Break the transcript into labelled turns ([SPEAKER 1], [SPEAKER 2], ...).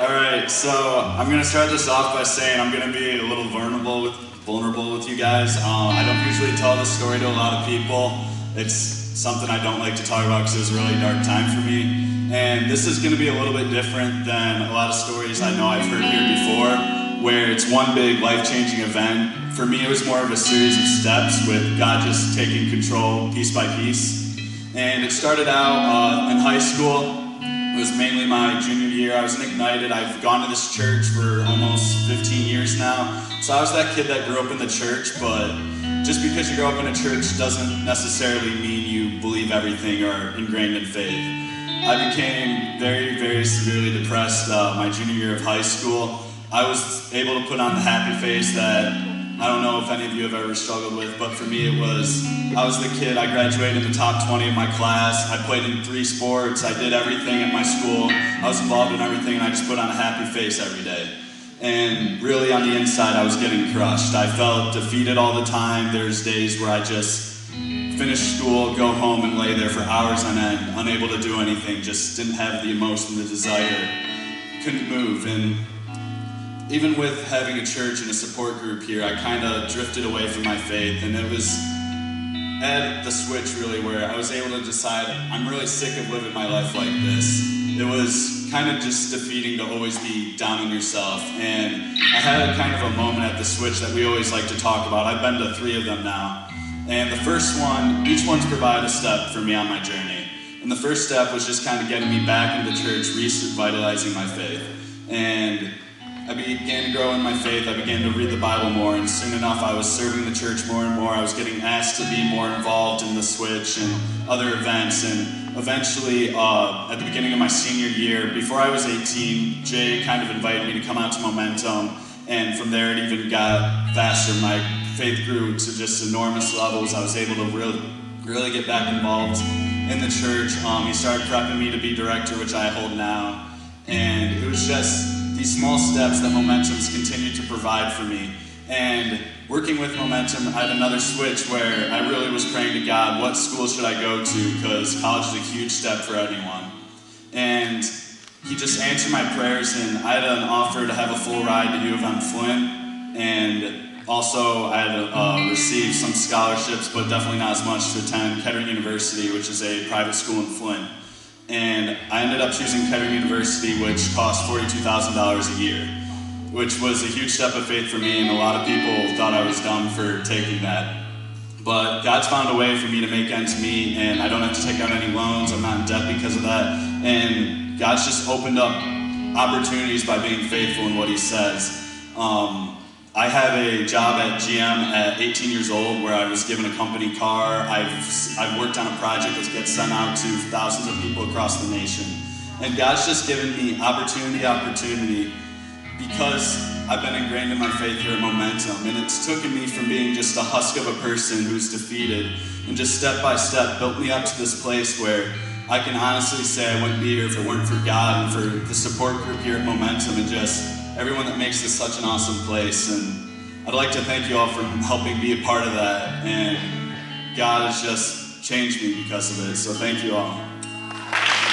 [SPEAKER 1] Alright, so I'm going to start this off by saying I'm going to be a little vulnerable with you guys. I don't usually tell this story to a lot of people. It's something I don't like to talk about because it was a really dark time for me. And this is going to be a little bit different than a lot of stories I know I've heard here before, where it's one big life-changing event. For me, it was more of a series of steps with God just taking control piece by piece. And it started out in high school. It was mainly my junior year. I was in Ignited. I've gone to this church for almost 15 years now. So I was that kid that grew up in the church, but just because you grow up in a church doesn't necessarily mean you believe everything or ingrained in faith. I became very, very severely depressed my junior year of high school. I was able to put on the happy face that I don't know if any of you have ever struggled with, but for me I was the kid. I graduated in the top 20 of my class. I played in 3 sports. I did everything at my school. I was involved in everything, and I just put on a happy face every day. And really on the inside, I was getting crushed. I felt defeated all the time. There's days where I just finish school, go home, and lay there for hours on end, unable to do anything, just didn't have the emotion, the desire, couldn't move. And even with having a church and a support group here, I kind of drifted away from my faith, and it was at the switch really where I was able to decide I'm really sick of living my life like this. It was kind of just defeating to always be down on yourself, and I had a kind of a moment at the switch that we always like to talk about. I've been to 3 of them now, and the first one, each one's provided a step for me on my journey. And the first step was just kind of getting me back into church, revitalizing my faith. And I began to grow in my faith. I began to read the Bible more, and soon enough I was serving the church more and more. I was getting asked to be more involved in the Switch and other events, and eventually at the beginning of my senior year, before I was 18, Jay kind of invited me to come out to Momentum, and from there it even got faster. My faith grew to just enormous levels. I was able to really get back involved in the church. He started prepping me to be director, which I hold now, and it was just these small steps that Momentum's continued to provide for me. And working with Momentum, I had another switch where I really was praying to God, what school should I go to? Because college is a huge step for anyone. And he just answered my prayers, and I had an offer to have a full ride to U of M Flint, and also I had received some scholarships, but definitely not as much, to attend Kettering University, which is a private school in Flint. And I ended up choosing Kettering University, which cost $42,000 a year, which was a huge step of faith for me, and a lot of people thought I was dumb for taking that. But God's found a way for me to make ends meet, and I don't have to take out any loans. I'm not in debt because of that. And God's just opened up opportunities by being faithful in what He says. I have a job at GM at 18 years old where I was given a company car. I've worked on a project that gets sent out to thousands of people across the nation. And God's just given me opportunity because I've been ingrained in my faith here at Momentum. And it's taken me from being just a husk of a person who's defeated, and just step by step built me up to this place where I can honestly say I wouldn't be here if it weren't for God and for the support group here at Momentum, and just everyone that makes this such an awesome place. And I'd like to thank you all for helping be a part of that, and God has just changed me because of it, so thank you all.